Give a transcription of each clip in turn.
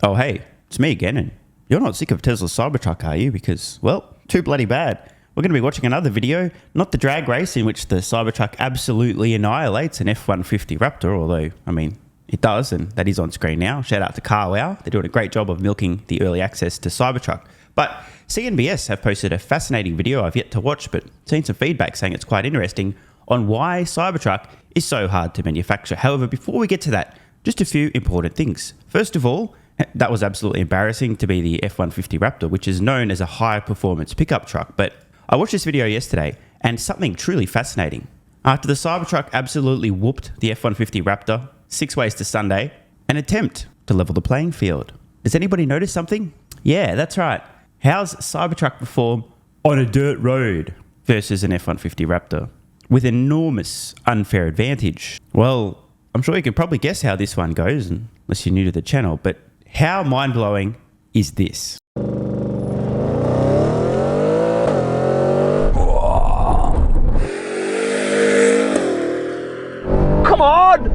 Oh, hey, it's me again, and you're not sick of Tesla Cybertruck, are you? Because, well, too bloody bad. We're going to be watching another video, not the drag race in which the Cybertruck absolutely annihilates an F-150 Raptor, although, I mean, it does, and that is on screen now. Shout out to CarWow. They're doing a great job of milking the early access to Cybertruck. But CNBS have posted a fascinating video I've yet to watch, but seen some feedback saying it's quite interesting on why Cybertruck is so hard to manufacture. However, before we get to that, just a few important things. First of all, that was absolutely embarrassing to be the F-150 Raptor, which is known as a high-performance pickup truck. But I watched this video yesterday, and something truly fascinating. After the Cybertruck absolutely whooped the F-150 Raptor 6 ways to Sunday, an attempt to level the playing field. Does anybody notice something? Yeah, that's right. How's Cybertruck perform on a dirt road versus an F-150 Raptor with enormous unfair advantage? Well, I'm sure you can probably guess how this one goes, unless you're new to the channel, but how mind-blowing is this? Come on!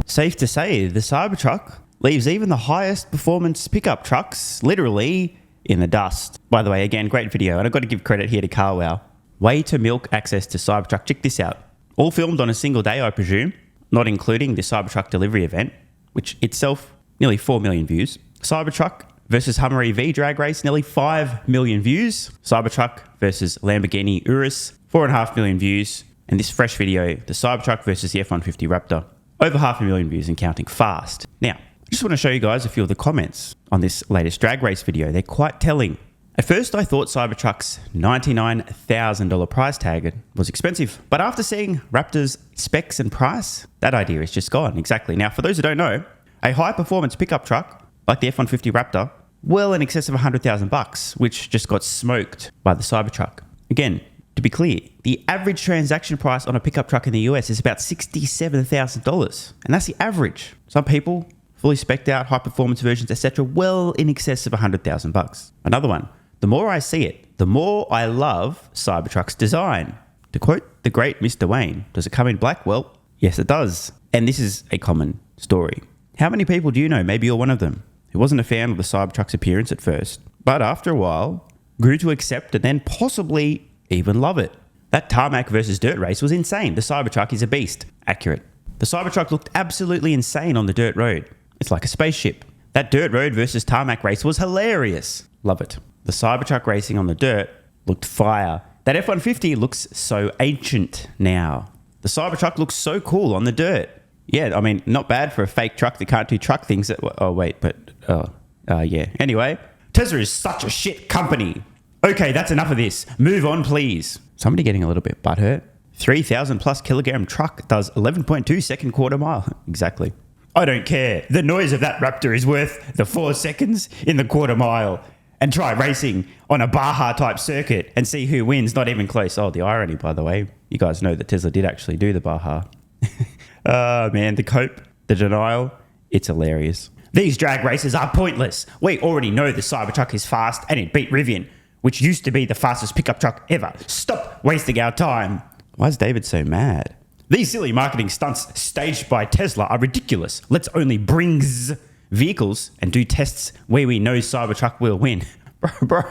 Safe to say, the Cybertruck leaves even the highest performance pickup trucks literally in the dust. By the way, again, great video, and I've got to give credit here to CarWow. Way to milk access to Cybertruck. Check this out. All filmed on a single day, I presume, not including the Cybertruck delivery event, which itself nearly 4 million views. Cybertruck versus Hummer EV drag race, nearly 5 million views. Cybertruck versus Lamborghini Urus, 4.5 million views. And this fresh video, the Cybertruck versus the F-150 Raptor, over 500,000 views and counting fast. Now, I just want to show you guys a few of the comments on this latest drag race video. They're quite telling. At first, I thought Cybertruck's $99,000 price tag was expensive. But after seeing Raptor's specs and price, that idea is just gone. Exactly. Now, for those who don't know, a high-performance pickup truck, like the F-150 Raptor, well in excess of $100,000, which just got smoked by the Cybertruck. Again, to be clear, the average transaction price on a pickup truck in the US is about $67,000. And that's the average. Some people, fully spec'd out, high-performance versions, etc., well in excess of $100,000. Another one. The more I see it, the more I love Cybertruck's design. To quote the great Mr. Wayne, does it come in black? Well, yes it does. And this is a common story. How many people do you know, maybe you're one of them, who wasn't a fan of the Cybertruck's appearance at first, but after a while, grew to accept and then possibly even love it? That tarmac versus dirt race was insane. The Cybertruck is a beast. Accurate. The Cybertruck looked absolutely insane on the dirt road. It's like a spaceship. That dirt road versus tarmac race was hilarious. Love it. The Cybertruck racing on the dirt looked fire. That F-150 looks so ancient now. The Cybertruck looks so cool on the dirt. Yeah, I mean, not bad for a fake truck that can't do truck things. Yeah. Anyway, Tesla is such a shit company. Okay, that's enough of this. Move on, please. Somebody getting a little bit butthurt. 3,000 plus kilogram truck does 11.2 second quarter mile. Exactly. I don't care. The noise of that Raptor is worth the 4 seconds in the quarter mile. And try racing on a Baja type circuit and see who wins. Not even close. Oh, the irony, by the way. You guys know that Tesla did actually do the Baja. Oh, man, the cope, the denial, it's hilarious. These drag races are pointless. We already know the Cybertruck is fast and it beat Rivian, which used to be the fastest pickup truck ever. Stop wasting our time. Why is David so mad? These silly marketing stunts staged by Tesla are ridiculous. Let's only bring vehicles and do tests where we know Cybertruck will win. Bro.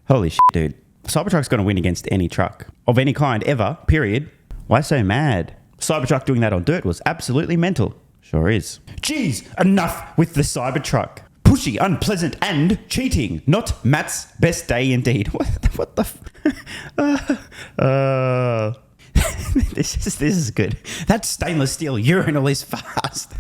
Holy shit, dude. Cybertruck's going to win against any truck of any kind ever, period. Why so mad? Cybertruck doing that on dirt was absolutely mental. Sure is. Jeez, enough with the Cybertruck. Pushy, unpleasant, and cheating. Not Matt's best day indeed. What the This is good. That stainless steel urinal is fast.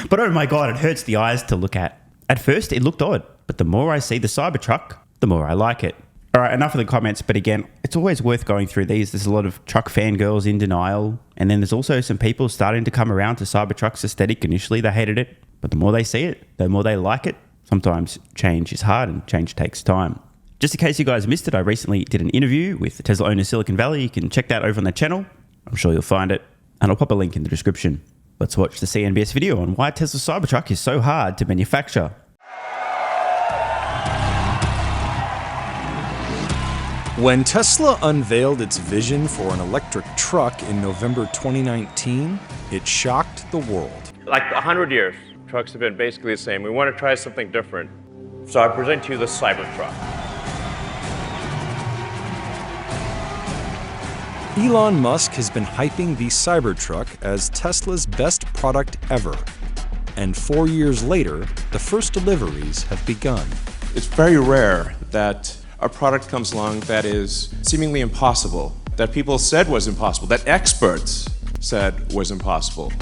But oh my god, it hurts the eyes to look at. At first, it looked odd, but the more I see the Cybertruck, the more I like it. All right, enough of the comments, but again, it's always worth going through these. There's a lot of truck fangirls in denial, and then there's also some people starting to come around to Cybertruck's aesthetic. Initially, they hated it, but the more they see it, the more they like it. Sometimes change is hard and change takes time. Just in case you guys missed it, I recently did an interview with the Tesla owner Silicon Valley. You can check that over on the channel. I'm sure you'll find it, and I'll pop a link in the description. Let's watch the CNBS video on why Tesla Cybertruck is so hard to manufacture. When Tesla unveiled its vision for an electric truck in November 2019, it shocked the world. Like 100 years, trucks have been basically the same. We want to try something different. So I present to you the Cybertruck. Elon Musk has been hyping the Cybertruck as Tesla's best product ever. And 4 years later, the first deliveries have begun. It's very rare that a product comes along that is seemingly impossible, that people said was impossible, that experts said was impossible.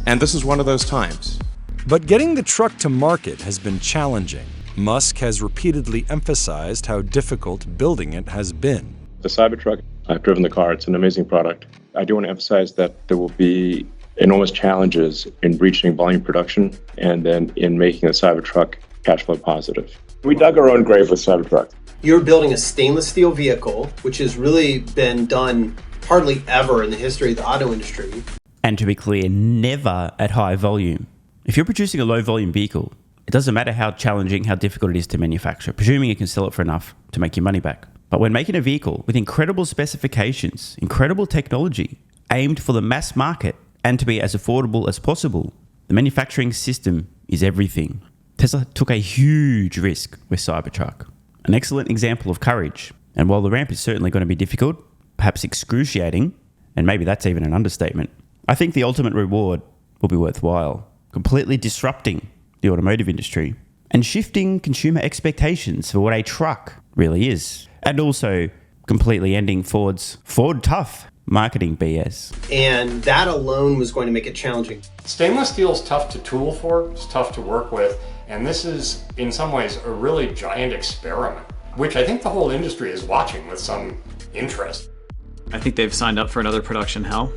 And this is one of those times. But getting the truck to market has been challenging. Musk has repeatedly emphasized how difficult building it has been. The Cybertruck, I've driven the car, it's an amazing product. I do want to emphasize that there will be enormous challenges in reaching volume production and then in making the Cybertruck cash flow positive. We dug our own grave with Cybertruck. You're building a stainless steel vehicle, which has really been done hardly ever in the history of the auto industry. And to be clear, never at high volume. If you're producing a low volume vehicle, it doesn't matter how challenging, how difficult it is to manufacture, presuming you can sell it for enough to make your money back. But when making a vehicle with incredible specifications, incredible technology, aimed for the mass market and to be as affordable as possible, the manufacturing system is everything. Tesla took a huge risk with Cybertruck. An excellent example of courage. And while the ramp is certainly going to be difficult, perhaps excruciating, and maybe that's even an understatement, I think the ultimate reward will be worthwhile. Completely disrupting the automotive industry and shifting consumer expectations for what a truck really is. And also completely ending Ford's Ford Tough marketing BS. And that alone was going to make it challenging. Stainless steel is tough to tool for, it's tough to work with, and this is, in some ways, a really giant experiment, which I think the whole industry is watching with some interest. I think they've signed up for another production hell.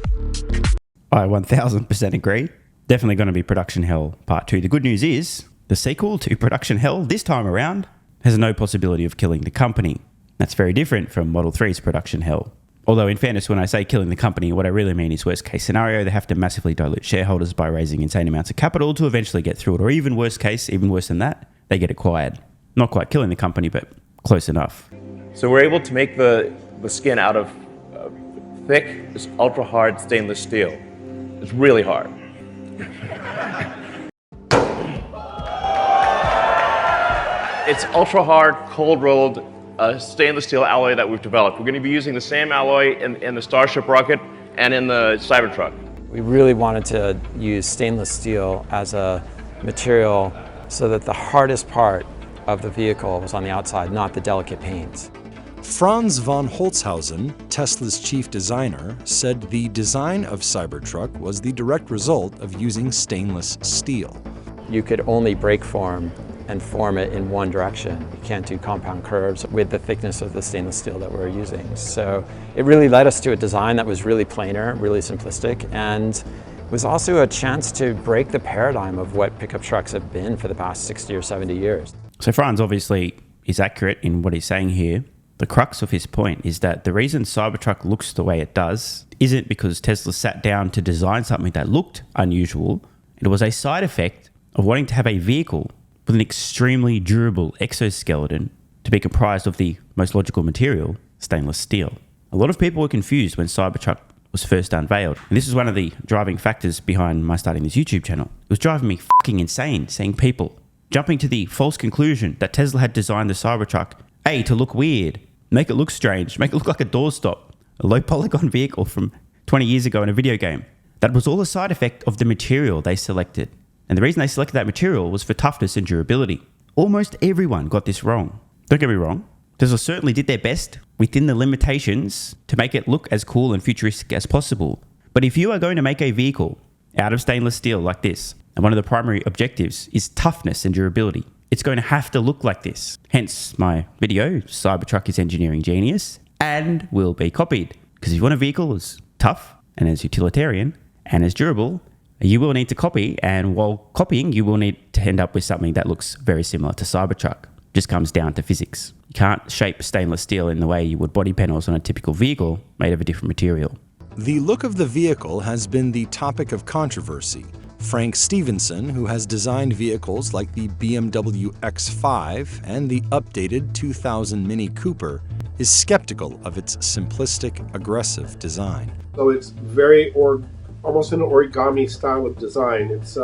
I 1000% agree. Definitely going to be Production Hell Part 2. The good news is, the sequel to Production Hell this time around has no possibility of killing the company. That's very different from Model 3's Production Hell. Although in fairness, when I say killing the company, what I really mean is worst case scenario, they have to massively dilute shareholders by raising insane amounts of capital to eventually get through it. Or even worst case, even worse than that, they get acquired. Not quite killing the company, but close enough. So we're able to make the skin out of thick, ultra hard stainless steel. It's really hard. It's ultra hard, cold rolled stainless steel alloy that we've developed. We're going to be using the same alloy in the Starship rocket and in the Cybertruck. We really wanted to use stainless steel as a material so that the hardest part of the vehicle was on the outside, not the delicate paints. Franz von Holzhausen, Tesla's chief designer, said the design of Cybertruck was the direct result of using stainless steel. You could only break form and form it in one direction. You can't do compound curves with the thickness of the stainless steel that we're using. So it really led us to a design that was really planar, really simplistic, and was also a chance to break the paradigm of what pickup trucks have been for the past 60 or 70 years. So Franz obviously is accurate in what he's saying here. The crux of his point is that the reason Cybertruck looks the way it does isn't because Tesla sat down to design something that looked unusual. It was a side effect of wanting to have a vehicle with an extremely durable exoskeleton to be comprised of the most logical material, stainless steel. A lot of people were confused when Cybertruck was first unveiled. And this is one of the driving factors behind my starting this YouTube channel. It was driving me fucking insane seeing people jumping to the false conclusion that Tesla had designed the Cybertruck, A, to look weird, make it look strange, make it look like a doorstop, a low polygon vehicle from 20 years ago in a video game. That was all a side effect of the material they selected. And the reason they selected that material was for toughness and durability. Almost everyone got this wrong. Don't get me wrong, Tesla certainly did their best within the limitations to make it look as cool and futuristic as possible. But if you are going to make a vehicle out of stainless steel like this, and one of the primary objectives is toughness and durability, it's going to have to look like this. Hence my video, Cybertruck is engineering genius, and will be copied. Because if you want a vehicle as tough and as utilitarian and as durable, you will need to copy, and while copying, you will need to end up with something that looks very similar to Cybertruck. Just comes down to physics. You can't shape stainless steel in the way you would body panels on a typical vehicle made of a different material. The look of the vehicle has been the topic of controversy. Frank Stevenson, who has designed vehicles like the BMW X5 and the updated 2000 Mini Cooper, is skeptical of its simplistic, aggressive design. So it's very almost an origami style of design. It's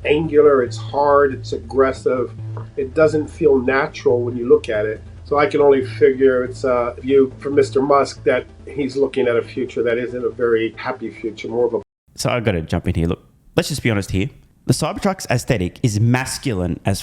angular, it's hard, it's aggressive. It doesn't feel natural when you look at it. So I can only figure it's a view from Mr. Musk that he's looking at a future that isn't a very happy future, more of a... So I've got to jump in here. Look, let's just be honest here. The Cybertruck's aesthetic is masculine as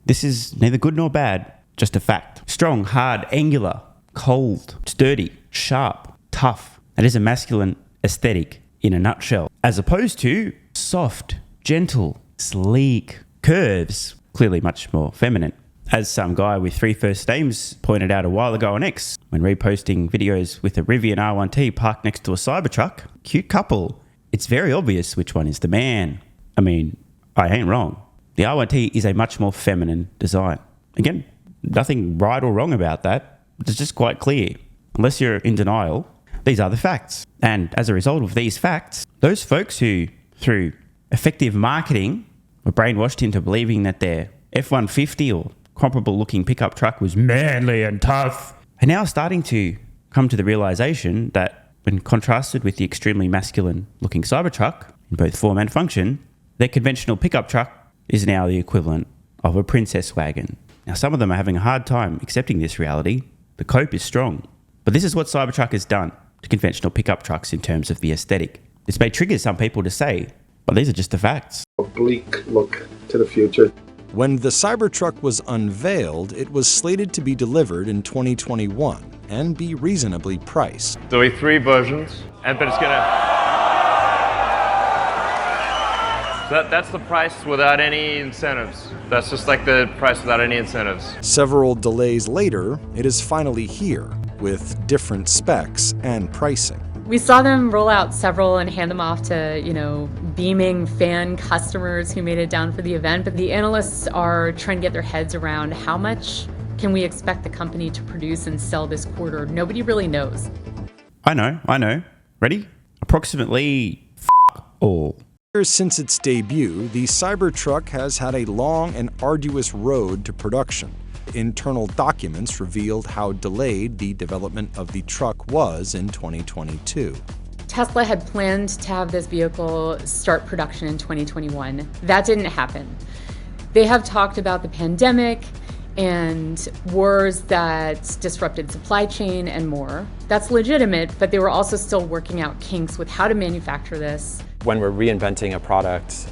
This is neither good nor bad, just a fact. Strong, hard, angular, cold, sturdy, sharp, tough. That is a masculine aesthetic in a nutshell. As opposed to soft, gentle, sleek, curves, clearly much more feminine. As some guy with 3 first names pointed out a while ago on X, when reposting videos with a Rivian R1T parked next to a Cybertruck, cute couple. It's very obvious which one is the man. I mean, I ain't wrong. The R1T is a much more feminine design. Again, nothing right or wrong about that. It's just quite clear. Unless you're in denial, these are the facts. And as a result of these facts, those folks who, through effective marketing, were brainwashed into believing that their F-150 or comparable looking pickup truck was manly and tough, are now starting to come to the realization that when contrasted with the extremely masculine looking Cybertruck in both form and function, their conventional pickup truck is now the equivalent of a princess wagon. Now, some of them are having a hard time accepting this reality. The cope is strong. But this is what Cybertruck has done to conventional pickup trucks in terms of the aesthetic. This may trigger some people to say, well, these are just the facts. A bleak look to the future. When the Cybertruck was unveiled, it was slated to be delivered in 2021 and be reasonably priced. There'll be 3 versions, but it's gonna... So that's the price without any incentives. That's just like the price without any incentives. Several delays later, it is finally here with different specs and pricing. We saw them roll out several and hand them off to, beaming fan customers who made it down for the event. But the analysts are trying to get their heads around how much can we expect the company to produce and sell this quarter. Nobody really knows. I know. Ready? Approximately all. Since its debut, the Cybertruck has had a long and arduous road to production. Internal documents revealed how delayed the development of the truck was in 2022. Tesla had planned to have this vehicle start production in 2021. That didn't happen. They have talked about the pandemic and wars that disrupted supply chain and more. That's legitimate, but they were also still working out kinks with how to manufacture this. When we're reinventing a product,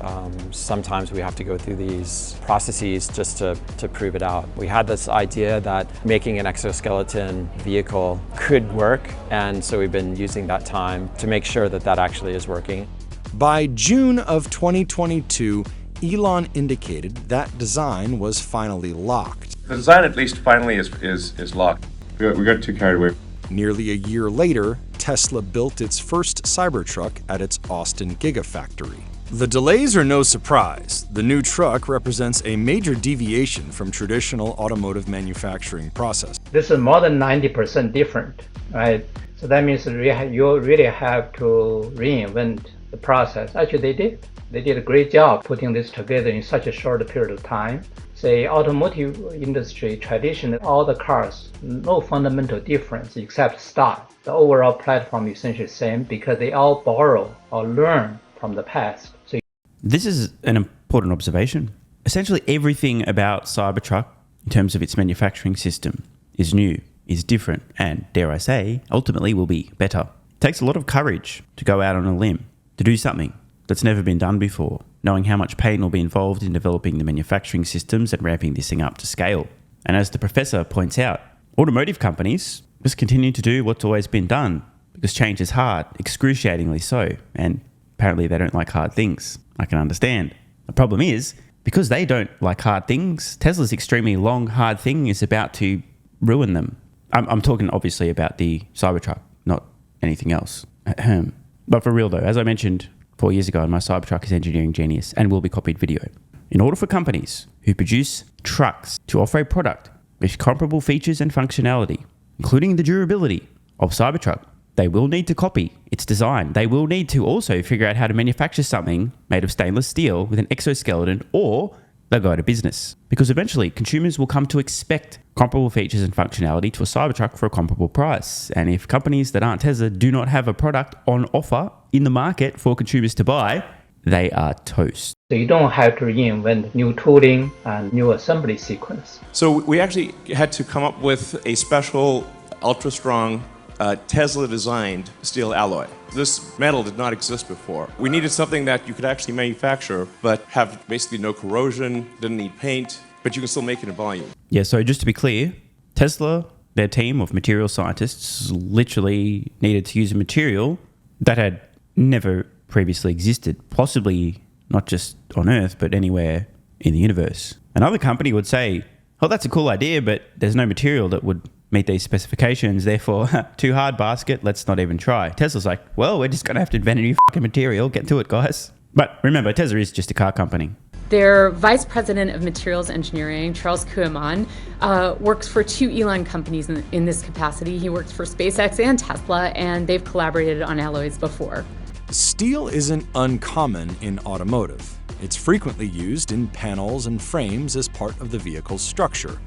sometimes we have to go through these processes just to prove it out. We had this idea that making an exoskeleton vehicle could work, and so we've been using that time to make sure that that actually is working. By June of 2022, Elon indicated that design was finally locked. The design at least finally is locked. We got too carried away. Nearly a year later, Tesla built its first Cybertruck at its Austin Gigafactory. The delays are no surprise. The new truck represents a major deviation from traditional automotive manufacturing process. This is more than 90% different, right? So that means you really have to reinvent the process. Actually, they did. They did a great job putting this together in such a short period of time. The automotive industry, traditionally, all the cars, no fundamental difference except style. The overall platform is essentially the same because they all borrow or learn from the past. So this is an important observation. Essentially everything about Cybertruck, in terms of its manufacturing system, is new, is different, and, dare I say, ultimately will be better. It takes a lot of courage to go out on a limb, to do something that's never been done before, knowing how much pain will be involved in developing the manufacturing systems and ramping this thing up to scale. And as the professor points out, automotive companies just continue to do what's always been done because change is hard, excruciatingly so, and apparently they don't like hard things. I can understand. The problem is, because they don't like hard things, Tesla's extremely long, hard thing is about to ruin them. I'm talking obviously about the Cybertruck, not anything else. But for real though, as I mentioned 4 years ago, my Cybertruck is engineering genius and will be copied video. In order for companies who produce trucks to offer a product with comparable features and functionality, including the durability of Cybertruck, they will need to copy its design. They will need to also figure out how to manufacture something made of stainless steel with an exoskeleton or they'll go out of business. Because eventually, consumers will come to expect comparable features and functionality to a Cybertruck for a comparable price. And if companies that aren't Tesla do not have a product on offer in the market for consumers to buy, they are toast. So you don't have to reinvent new tooling and new assembly sequence. So we actually had to come up with a special ultra-strong Tesla-designed steel alloy. This metal did not exist before. We needed something that you could actually manufacture, but have basically no corrosion, didn't need paint, but you can still make it in volume. Yeah, so just to be clear, Tesla, their team of material scientists, literally needed to use a material that had never previously existed, possibly not just on Earth, but anywhere in the universe. Another company would say, oh, that's a cool idea, but there's no material that would meet these specifications, therefore, too hard basket, let's not even try. Tesla's like, well, we're just going to have to invent a new fucking material, get to it, guys. But remember, Tesla is just a car company. Their vice president of materials engineering, Charles Kuhlmann, works for two Elon companies in this capacity. He works for SpaceX and Tesla, and they've collaborated on alloys before. Steel isn't uncommon in automotive. It's frequently used in panels and frames as part of the vehicle's structure.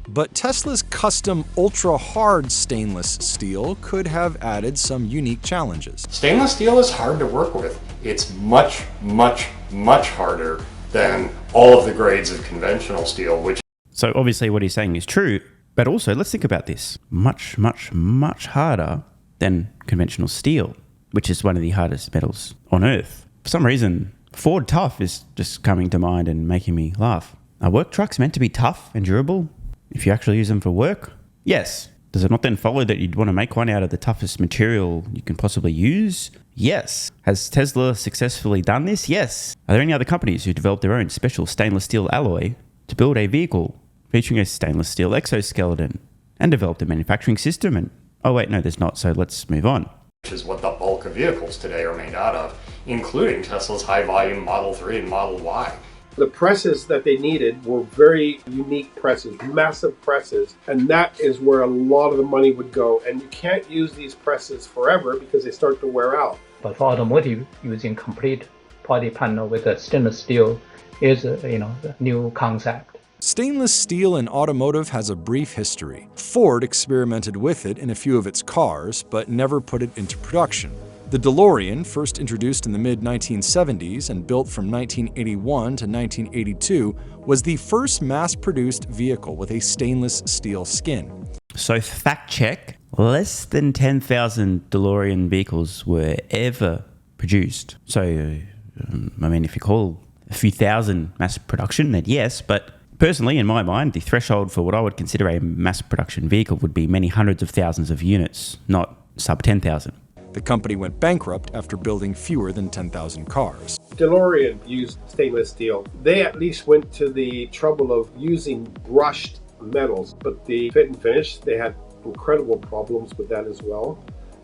But Tesla's custom ultra-hard stainless steel could have added some unique challenges. Stainless steel is hard to work with. It's much, much, much harder than all of the grades of conventional steel, which... So obviously what he's saying is true, but also let's think about this. Much, much, much harder than conventional steel, which is one of the hardest metals on Earth. For some reason, Ford Tough is just coming to mind and making me laugh. Are work trucks meant to be tough and durable if you actually use them for work? Yes. Does it not then follow that you'd want to make one out of the toughest material you can possibly use? Yes. Has Tesla successfully done this? Yes. Are there any other companies who developed their own special stainless steel alloy to build a vehicle featuring a stainless steel exoskeleton and developed a manufacturing system? And oh wait, no, there's not. So let's move on. Which is what the bulk of vehicles today are made out of, including Tesla's high-volume Model 3 and Model Y. The presses that they needed were very unique presses, massive presses, and that is where a lot of the money would go. And you can't use these presses forever because they start to wear out. But for automotive, using complete body panel with a stainless steel is a new concept. Stainless steel in automotive has a brief history. Ford experimented with it in a few of its cars, but never put it into production. The DeLorean, first introduced in the mid-1970s and built from 1981 to 1982, was the first mass-produced vehicle with a stainless steel skin. So fact check, less than 10,000 DeLorean vehicles were ever produced. So, if you call a few thousand mass production, then yes, but personally, in my mind, the threshold for what I would consider a mass production vehicle would be many hundreds of thousands of units, not sub 10,000. The company went bankrupt after building fewer than 10,000 cars. DeLorean used stainless steel. They at least went to the trouble of using brushed metals, but the fit and finish, they had incredible problems with that as well.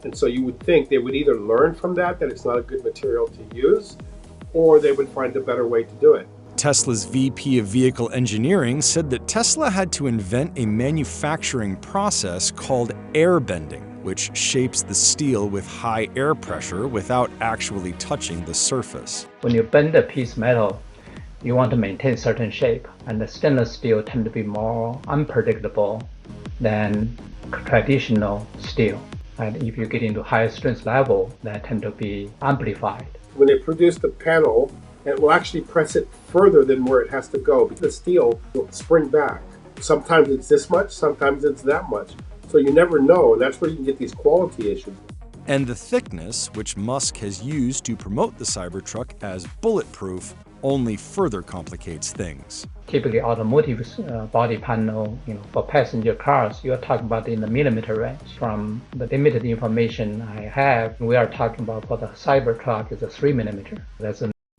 And so you would think they would either learn from that it's not a good material to use, or they would find a better way to do it. Tesla's VP of Vehicle Engineering said that Tesla had to invent a manufacturing process called air bending, which shapes the steel with high air pressure without actually touching the surface. When you bend a piece of metal, you want to maintain certain shape, and the stainless steel tend to be more unpredictable than traditional steel. And if you get into higher strength level, they tend to be amplified. When they produce the panel, it will actually press it further than where it has to go because the steel will spring back. Sometimes it's this much, sometimes it's that much. So you never know, and that's where you can get these quality issues. And the thickness, which Musk has used to promote the Cybertruck as bulletproof, only further complicates things. Typically, automotive body panel, for passenger cars, you are talking about in the millimeter range. From the limited information I have, we are talking about for the Cybertruck is a 3 millimeter.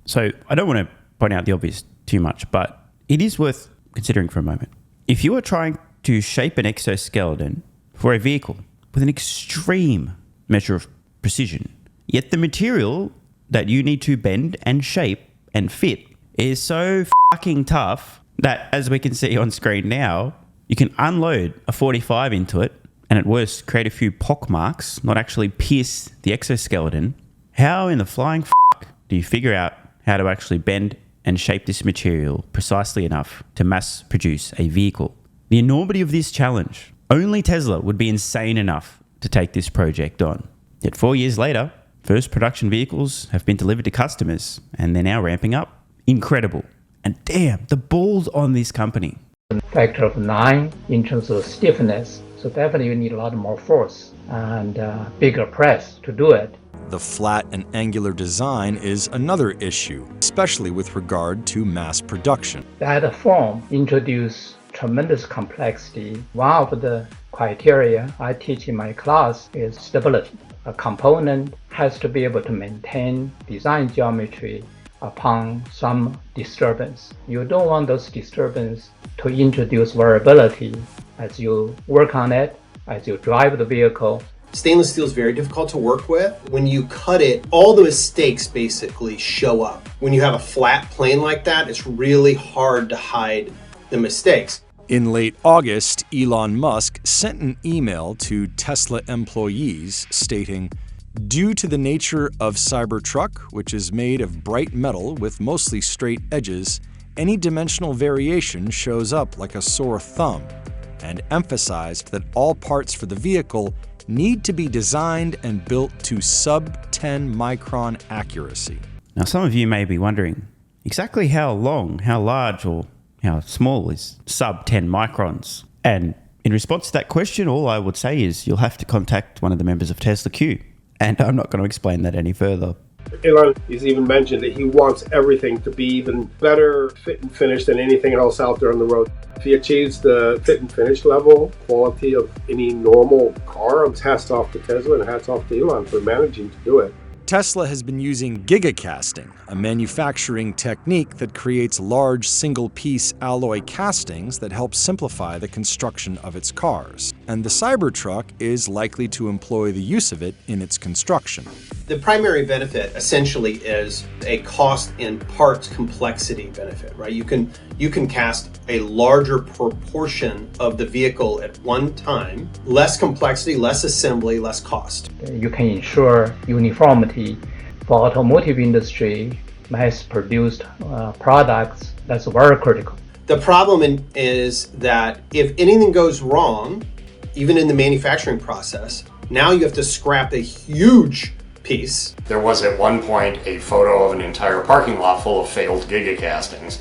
So I don't want to point out the obvious too much, but it is worth considering for a moment. If you are trying to shape an exoskeleton for a vehicle with an extreme measure of precision, yet the material that you need to bend and shape and fit is so fucking tough that, as we can see on screen now, you can unload a 45 into it and at worst create a few pock marks, not actually pierce the exoskeleton. How in the flying do you figure out how to actually bend and shape this material precisely enough to mass produce a vehicle. The enormity of this challenge, only Tesla would be insane enough to take this project on. Yet 4 years later, first production vehicles have been delivered to customers and they're now ramping up. Incredible. And damn, the balls on this company. Factor of 9 in terms of stiffness. So definitely you need a lot more force and bigger press to do it. The flat and angular design is another issue, especially with regard to mass production. That form introduces tremendous complexity. One of the criteria I teach in my class is stability. A component has to be able to maintain design geometry upon some disturbance. You don't want those disturbances to introduce variability as you work on it, as you drive the vehicle. Stainless steel is very difficult to work with. When you cut it, all the mistakes basically show up. When you have a flat plane like that, it's really hard to hide the mistakes. In late August, Elon Musk sent an email to Tesla employees stating, "Due to the nature of Cybertruck, which is made of bright metal with mostly straight edges, any dimensional variation shows up like a sore thumb," and emphasized that all parts for the vehicle need to be designed and built to sub-10 micron accuracy. Now, some of you may be wondering exactly how long, how large, or how small is sub-10 microns? And in response to that question, all I would say is you'll have to contact one of the members of Tesla Q. And I'm not going to explain that any further. Elon has even mentioned that he wants everything to be even better fit and finish than anything else out there on the road. If he achieves the fit and finish level quality of any normal car, hats off to Tesla and hats off to Elon for managing to do it. Tesla has been using gigacasting, a manufacturing technique that creates large single-piece alloy castings that help simplify the construction of its cars. And the Cybertruck is likely to employ the use of it in its construction. The primary benefit essentially is a cost and parts complexity benefit, right? You can cast a larger proportion of the vehicle at one time, less complexity, less assembly, less cost. You can ensure uniformity for automotive industry, mass-produced products. That's very critical. The problem is that if anything goes wrong, even in the manufacturing process, now you have to scrap a huge piece. There was at one point a photo of an entire parking lot full of failed gigacastings.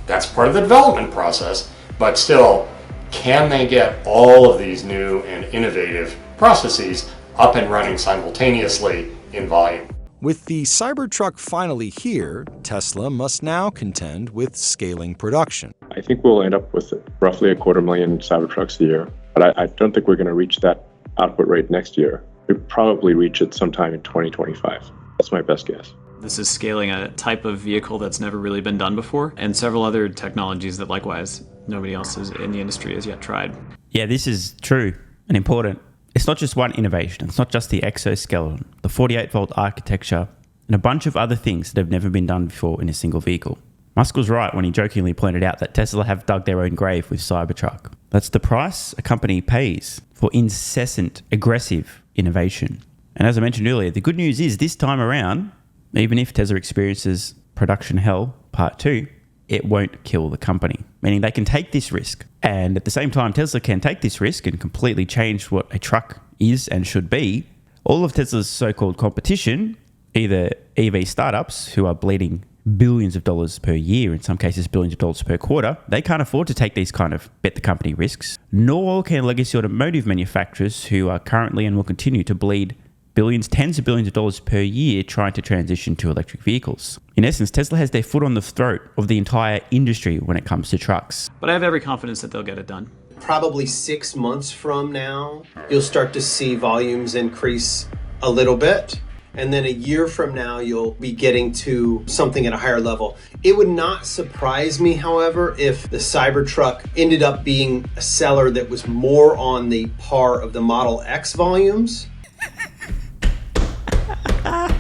That's part of the development process, but still, can they get all of these new and innovative processes up and running simultaneously in volume? With the Cybertruck finally here, Tesla must now contend with scaling production. I think we'll end up with roughly 250,000 Cybertrucks a year, but I don't think we're going to reach that output rate next year. We'll probably reach it sometime in 2025. That's my best guess. This is scaling a type of vehicle that's never really been done before, and several other technologies that likewise nobody else in the industry has yet tried. Yeah, this is true and important. It's not just one innovation. It's not just the exoskeleton, the 48-volt architecture, and a bunch of other things that have never been done before in a single vehicle. Musk was right when he jokingly pointed out that Tesla have dug their own grave with Cybertruck. That's the price a company pays for incessant, aggressive innovation. And as I mentioned earlier, the good news is this time around, even if Tesla experiences production hell part 2, it won't kill the company, meaning they can take this risk. And at the same time, Tesla can take this risk and completely change what a truck is and should be. All of Tesla's so-called competition, either EV startups who are bleeding billions of dollars per year, in some cases billions of dollars per quarter, they can't afford to take these kind of bet the company risks, nor can legacy automotive manufacturers who are currently and will continue to bleed billions, tens of billions of dollars per year trying to transition to electric vehicles. In essence, Tesla has their foot on the throat of the entire industry when it comes to trucks. But I have every confidence that they'll get it done. Probably 6 months from now, you'll start to see volumes increase a little bit. And then a year from now, you'll be getting to something at a higher level. It would not surprise me, however, if the Cybertruck ended up being a seller that was more on the par of the Model X volumes.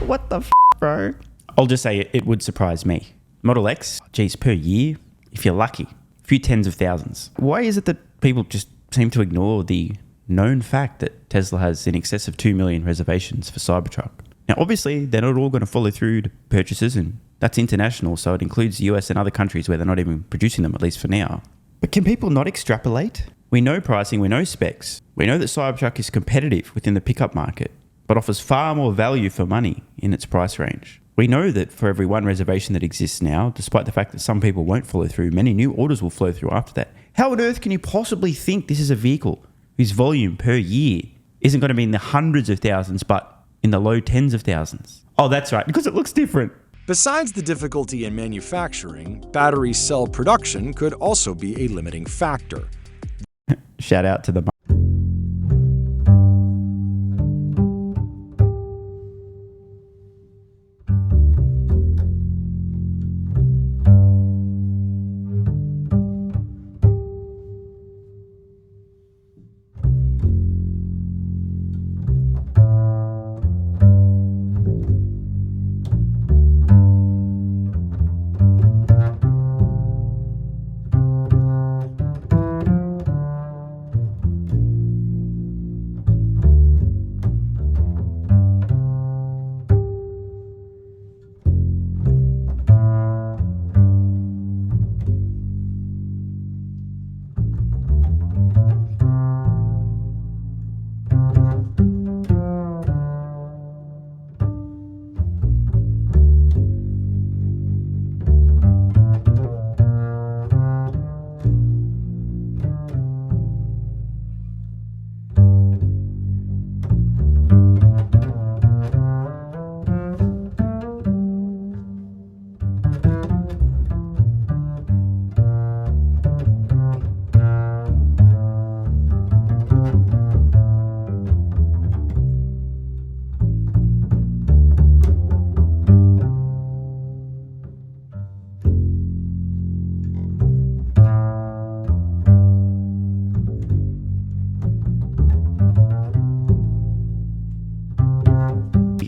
What the bro? I'll just say it would surprise me. Model X, geez, per year, if you're lucky, a few tens of thousands. Why is it that people just seem to ignore the known fact that Tesla has in excess of 2 million reservations for Cybertruck? Now, obviously, they're not all going to follow through to purchases and That's international, so it includes the US and other countries where they're not even producing them, at least for now. But can people not extrapolate? We know pricing, we know specs. We know that Cybertruck is competitive within the pickup market, but offers far more value for money in its price range. We know that for every one reservation that exists now, despite the fact that some people won't follow through, many new orders will flow through after that. How on earth can you possibly think this is a vehicle whose volume per year isn't going to be in the hundreds of thousands, but in the low tens of thousands? Oh, that's right, because it looks different. Besides the difficulty in manufacturing, battery cell production could also be a limiting factor. Shout out to the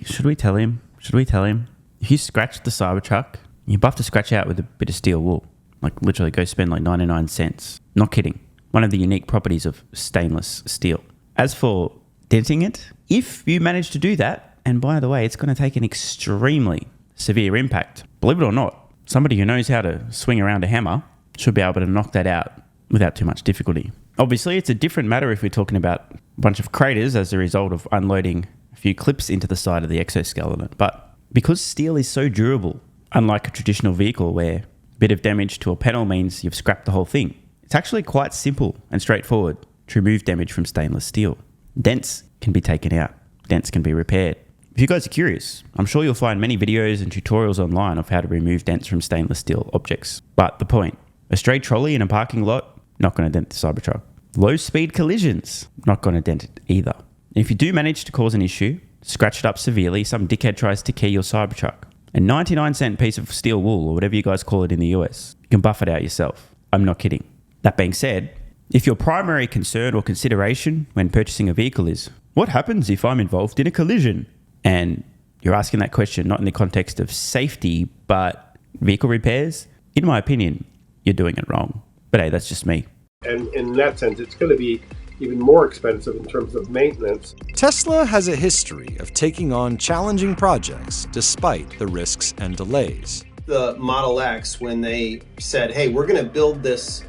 Should we tell him? Should we tell him? If you scratch the Cybertruck, you're about to scratch out with a bit of steel wool. Like literally go spend like 99 cents. Not kidding. One of the unique properties of stainless steel. As for denting it, if you manage to do that, and by the way, it's going to take an extremely severe impact. Believe it or not, somebody who knows how to swing around a hammer should be able to knock that out without too much difficulty. Obviously, it's a different matter if we're talking about a bunch of craters as a result of unloading a few clips into the side of the exoskeleton. But because steel is so durable, unlike a traditional vehicle where a bit of damage to a panel means you've scrapped the whole thing, it's actually quite simple and straightforward to remove damage from stainless steel. Dents can be taken out. Dents can be repaired. If you guys are curious, I'm sure you'll find many videos and tutorials online of how to remove dents from stainless steel objects. But the point, a stray trolley in a parking lot, not going to dent the Cybertruck. Low speed collisions, not going to dent it either. And if you do manage to cause an issue, scratch it up severely, some dickhead tries to key your Cybertruck, a 99-cent piece of steel wool or whatever you guys call it in the US, you can buff it out yourself. I'm not kidding. That being said, if your primary concern or consideration when purchasing a vehicle is, what happens if I'm involved in a collision? And you're asking that question not in the context of safety, but vehicle repairs, in my opinion, you're doing it wrong. But hey, that's just me. And in that sense, it's going to be even more expensive in terms of maintenance. Tesla has a history of taking on challenging projects despite the risks and delays. The Model X, when they said, hey, we're going to build this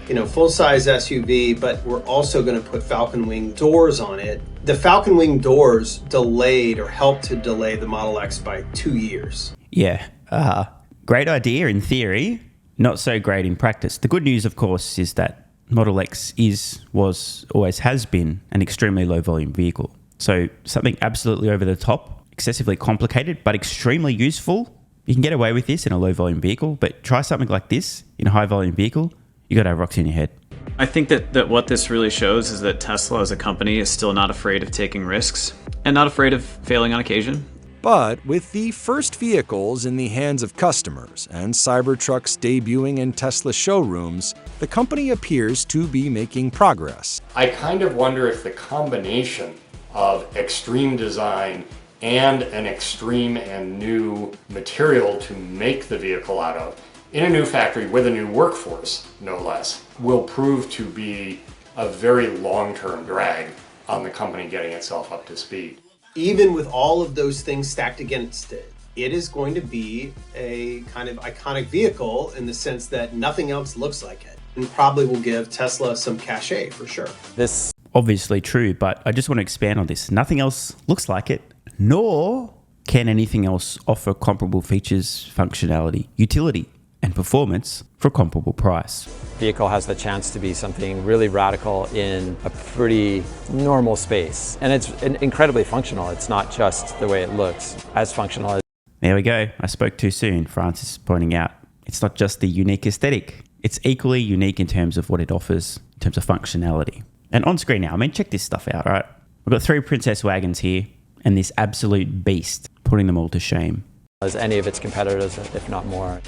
full-size SUV, but we're also going to put Falcon Wing doors on it. The Falcon Wing doors delayed or helped to delay the Model X by 2 years. Yeah, great idea in theory, not so great in practice. The good news, of course, is that Model X always has been an extremely low volume vehicle. So something absolutely over the top, excessively complicated, but extremely useful. You can get away with this in a low volume vehicle, but try something like this in a high volume vehicle, you got to have rocks in your head. I think that what this really shows is that Tesla as a company is still not afraid of taking risks and not afraid of failing on occasion. But with the first vehicles in the hands of customers and Cybertrucks debuting in Tesla showrooms, the company appears to be making progress. I kind of wonder if the combination of extreme design and an extreme and new material to make the vehicle out of, in a new factory with a new workforce, no less, will prove to be a very long-term drag on the company getting itself up to speed. Even with all of those things stacked against it, it is going to be a kind of iconic vehicle in the sense that nothing else looks like it, and probably will give Tesla some cachet for sure. This Obviously true, but I just want to expand on this. Nothing else looks like it, nor can anything else offer comparable features, functionality, utility, and performance for a comparable price. vehicle has the chance to be something really radical in a pretty normal space. And it's incredibly functional. It's not just the way it looks, as functional as. There we go. I spoke too soon. Francis is pointing out it's not just the unique aesthetic. It's equally unique in terms of what it offers, in terms of functionality. And on screen now, I mean, check this stuff out, right? We've got 3 Princess wagons here and this absolute beast, putting them all to shame. As any of its competitors, if not more.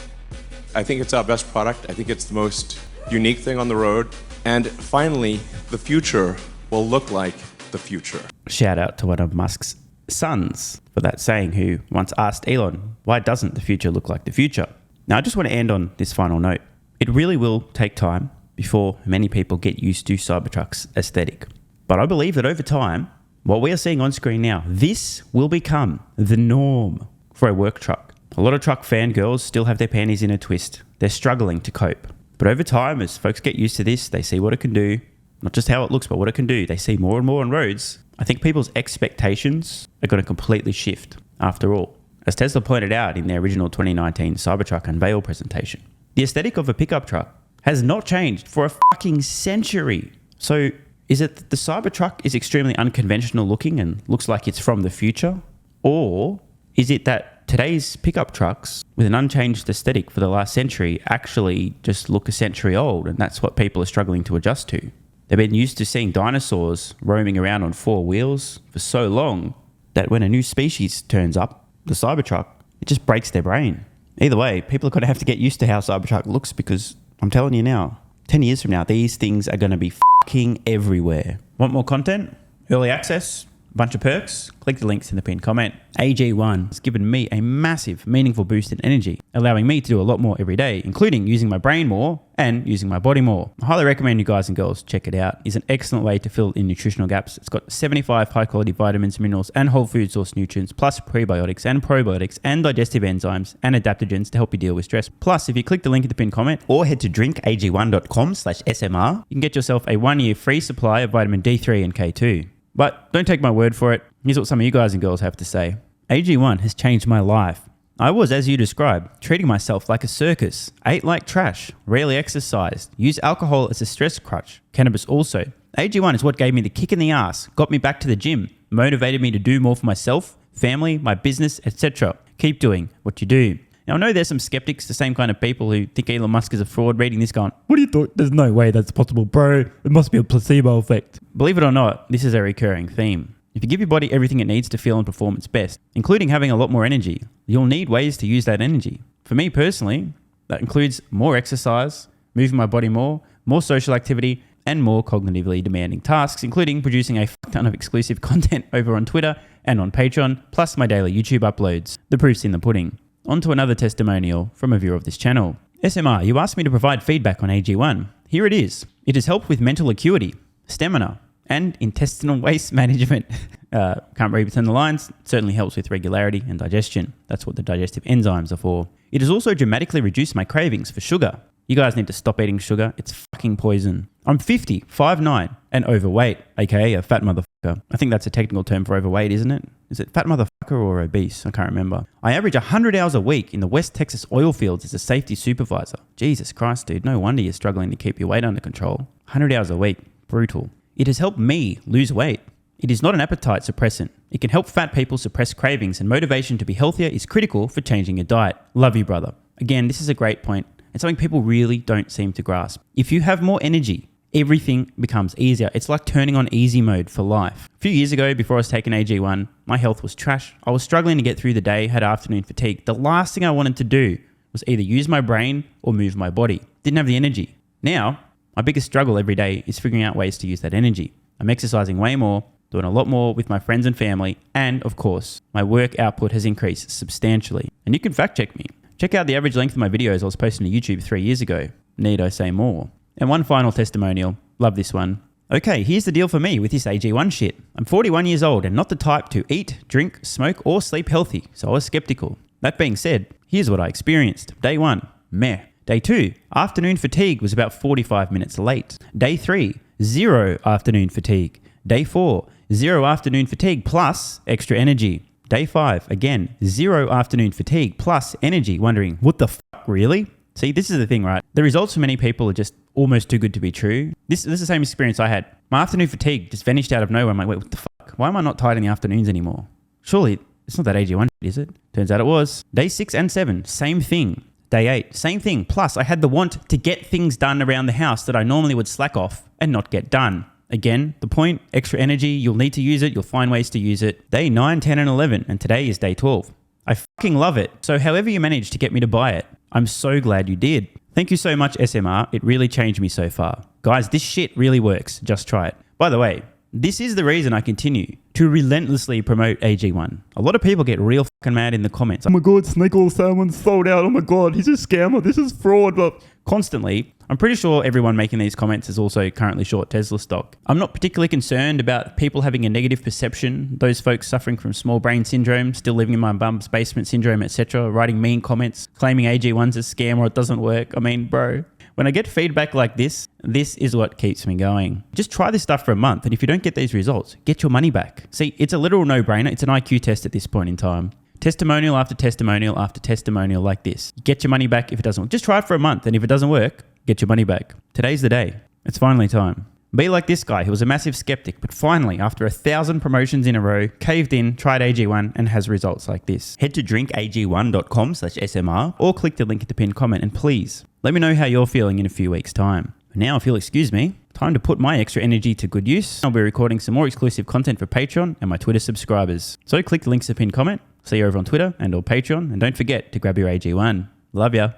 I think it's our best product. I think it's the most unique thing on the road. And finally, the future will look like the future. Shout out to one of Musk's sons for that saying, who once asked Elon, why doesn't the future look like the future? Now, I just want to end on this final note. It really will take time before many people get used to Cybertruck's aesthetic. But I believe that over time, what we are seeing on screen now, this will become the norm for a work truck. A lot of truck fangirls still have their panties in a twist. They're struggling to cope. But over time, as folks get used to this, they see what it can do, not just how it looks, but what it can do. They see more and more on roads. I think people's expectations are going to completely shift after all. As Tesla pointed out in their original 2019 Cybertruck unveil presentation, the aesthetic of a pickup truck has not changed for a fucking century. So is it that the Cybertruck is extremely unconventional looking and looks like it's from the future? Or is it that today's pickup trucks with an unchanged aesthetic for the last century actually just look a century old, and that's what people are struggling to adjust to? They've been used to seeing dinosaurs roaming around on 4 wheels for so long that when a new species turns up, the Cybertruck, it just breaks their brain. Either way, people are going to have to get used to how Cybertruck looks, because I'm telling you now, 10 years from now, these things are going to be fucking everywhere. Want more content? Early access? Bunch of perks? Click the links in the pinned comment. AG1 has given me a massive, meaningful boost in energy, allowing me to do a lot more every day, including using my brain more and using my body more. I highly recommend you guys and girls check it out. It's an excellent way to fill in nutritional gaps. It's got 75 high-quality vitamins, minerals, and whole food source nutrients, plus prebiotics and probiotics and digestive enzymes and adaptogens to help you deal with stress. Plus, if you click the link in the pinned comment or head to drinkag1.com/SMR, you can get yourself a 1-year free supply of vitamin D3 and K2. But don't take my word for it. Here's what some of you guys and girls have to say. AG1 has changed my life. I was, as you described, treating myself like a circus, ate like trash, rarely exercised, used alcohol as a stress crutch, cannabis also. AG1 is what gave me the kick in the ass, got me back to the gym, motivated me to do more for myself, family, my business, etc. Keep doing what you do. Now, I know there's some skeptics, the same kind of people who think Elon Musk is a fraud, reading this going, what do you thought? There's no way that's possible, bro. It must be a placebo effect. Believe it or not, this is a recurring theme. If you give your body everything it needs to feel and perform its best, including having a lot more energy, you'll need ways to use that energy. For me personally, that includes more exercise, moving my body more social activity, and more cognitively demanding tasks, including producing a fuck ton of exclusive content over on Twitter and on Patreon, plus my daily YouTube uploads. The proof's in the pudding. On to another testimonial from a viewer of this channel. SMR, you asked me to provide feedback on AG1. Here it is. It has helped with mental acuity, stamina, and intestinal waste management. Can't read between the lines. It certainly helps with regularity and digestion. That's what the digestive enzymes are for. It has also dramatically reduced my cravings for sugar. You guys need to stop eating sugar. It's fucking poison. I'm 50, 5'9", and overweight, aka a fat motherfucker. I think that's a technical term for overweight, isn't it? Is it fat motherfucker or obese? I can't remember. I average 100 hours a week in the West Texas oil fields as a safety supervisor. Jesus Christ, dude. No wonder you're struggling to keep your weight under control. 100 hours a week. Brutal. It has helped me lose weight. It is not an appetite suppressant. It can help fat people suppress cravings, and motivation to be healthier is critical for changing your diet. Love you, brother. Again, this is a great point. It's something people really don't seem to grasp. If you have more energy, everything becomes easier. It's like turning on easy mode for life. A few years ago, before I was taking AG1, my health was trash. I was struggling to get through the day, had afternoon fatigue. The last thing I wanted to do was either use my brain or move my body. Didn't have the energy. Now, my biggest struggle every day is figuring out ways to use that energy. I'm exercising way more, doing a lot more with my friends and family, and of course, my work output has increased substantially. And you can fact check me. Check out the average length of my videos I was posting to YouTube 3 years ago. Need I say more? And one final testimonial. Love this one. Okay, here's the deal for me with this AG1 shit. I'm 41 years old and not the type to eat, drink, smoke, or sleep healthy, so I was skeptical. That being said, here's what I experienced. Day 1, meh. Day 2, afternoon fatigue was about 45 minutes late. Day 3, 0 afternoon fatigue. Day 4, 0 afternoon fatigue plus extra energy. Day 5, again, 0 afternoon fatigue plus energy, wondering, what the fuck, really? See, this is the thing, right? The results for many people are just almost too good to be true. This is the same experience I had. My afternoon fatigue just vanished out of nowhere. I'm like, wait, what the fuck? Why am I not tired in the afternoons anymore? Surely, it's not that AG1, is it? Turns out it was. Day 6 and 7, same thing. Day 8, same thing. Plus, I had the want to get things done around the house that I normally would slack off and not get done. Again, the point, extra energy, you'll need to use it, you'll find ways to use it. Day 9, 10, and 11, and today is day 12. I fucking love it. So however you managed to get me to buy it, I'm so glad you did. Thank you so much, SMR. It really changed me so far. Guys, this shit really works. Just try it. By the way, this is the reason I continue to relentlessly promote AG1. A lot of people get real fucking mad in the comments. Oh my God, Snake Oil Salmon's sold out. Oh my God, he's a scammer. This is fraud. But constantly, I'm pretty sure everyone making these comments is also currently short Tesla stock. I'm not particularly concerned about people having a negative perception, those folks suffering from small brain syndrome, still living in my bum's basement syndrome, etc., writing mean comments, claiming AG1's a scam or it doesn't work. I mean, bro, when I get feedback like this is what keeps me going. Just try this stuff for a month, and if you don't get these results, get your money back. See, it's a literal no-brainer. It's an IQ test at this point in time. Testimonial after testimonial after testimonial like this. Get your money back if it doesn't work. Just try it for a month, and if it doesn't work, get your money back. Today's the day. It's finally time. Be like this guy who was a massive skeptic, but finally, after 1,000 promotions in a row, caved in, tried AG1, and has results like this. Head to drinkag1.com/SMR or click the link at the pinned comment, and please, let me know how you're feeling in a few weeks' time. Now, if you'll excuse me, time to put my extra energy to good use. I'll be recording some more exclusive content for Patreon and my Twitter subscribers. So click the links at the pinned comment, see you over on Twitter and or Patreon, and don't forget to grab your AG1. Love ya.